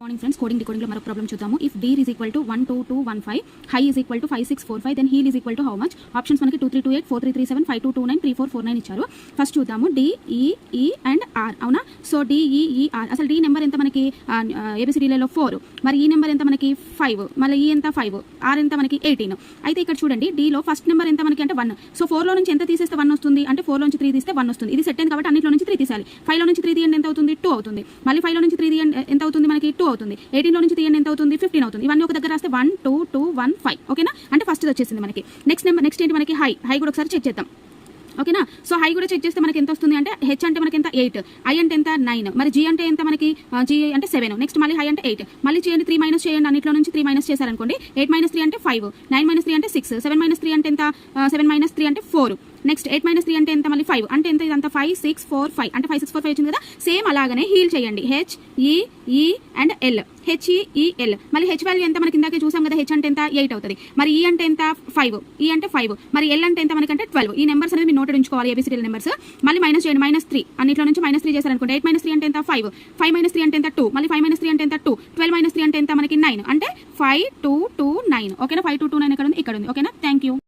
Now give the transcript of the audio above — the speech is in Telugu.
Morning friends, coding decoding lo marok problem chuddaamu. If D is equal to 1 2 2 1 5, high is equal to 5 6 4 5, then heel is equal to how much? Options manaki 2 3 2 8 4 3 3 7 5 2 2 9 3 4 4 9 ఇచ్చారు. ఫస్ట్ చూద్దాము D E E and R అవునా. So D E E R అసలు D నెంబర్ ఎంత మనకి ABCD లలో 4, మరి E నెంబర్ ఎంత మనకి 5, మళ్ళీ E ఎంత 5, R ఎంత మనకి 18. అయితే ఇక్కడ చూడండి D లో ఫస్ట్ నెంబర్ ఎంత మనకి అంటే 1. సో 4 లో నుంచి ఎంత తీసేస్తే 1 వస్తుంది అంటే 4 లో నుంచి 3 తీస్తే 1 వస్తుంది. ఇది సెట్ అయింది కాబట్టి అన్నిట్లో నుంచి 3 తీయాలి. 5 లో నుంచి 3 తీయండి ఎంత అవుతుంది? 2 అవుతుంది. మళ్ళీ 5 లో నుంచి 3 తీయండి ఎంత అవుతుంది మనకి? 2 అవుతుంది. 18 లో నుంచి తీయండి ఎంత అవుతుంది? 15 అవుతుంది. ఇవన్నీ ఒక దగ్గర రాస్తే 1 2 2 1 5 ఓకేనా. అంటే ఫస్ట్ వచ్చేసింది మనకి. నెక్స్ట్ ఏంటి మనకి హై కూడా ఒకసారి చెక్ చేద్దాం ఓకేనా. సో హై కూడా చెక్ చేస్తే మనకి ఎంత వస్తుంది అంటే హెచ్ అంటే మనకి ఎంత 8, ఐ అంటే ఎంత 9, మరి జీ అంటే ఎంత మనకి జీ అంటే 7, నెక్స్ట్ మళ్ళీ హై అంటే 8, మళ్ళీ చేయండి 3 మైనస్ చేయండి, అన్నిట్లో నుంచి 3 మైనస్ చేశారనుకోండి 8 మైనస్ 3 అంటే 5, 9 మైనస్ 3 అంటే 6, 7 మైనస్ 3 అంటే ఎంత 7 మైనస్ 3 అంటే 4, నెక్స్ట్ 8 మైనస్ 3 అంటే ఎంత మళ్ళీ 5 అంటే ఎంత ఇదంతా 5 6 4 5 అంటే 5 6 4 5 వచ్చింది కదా. సేమ్ అలాగనే హీల్ చేయండి హెచ్ ఈ అండ్ ఎల్, HEEL. మళ్ళీ హెచ్ వాల్యూ ఎంత మనకి ఇందాకే చూసాం కదా, హెచ్ అంటే ఎంత 8 అవుతుంది, మరి ఈ అంటే ఎంత 5, ఈ అంటే 5, మరి ఎల్ అంటే ఎంత మనకంటే 12. ఈ నెంబర్స్ అనేది మీరు నోట్ ఉంచుకోవాలి ABCD నెంబర్స్. మళ్ళీ మైనస్ చేయండి -3, అన్నిట్లో నుంచి -3 చేశారనుకోండి 8 మైనస్ 3 అంటే ఎంత 5, 5 మైనస్ 3 అంటే ఎంత 2, మళ్ళీ 5 మైనస్ 3 అంటే ఎంత 2, 12 మైనస్ 3 అంటే ఎంత మనకి 9 అంటే 5 2 2 9 ఓకేనా. 5 2 2 9 ఇక్కడ ఉంది ఓకేనా. Thank you.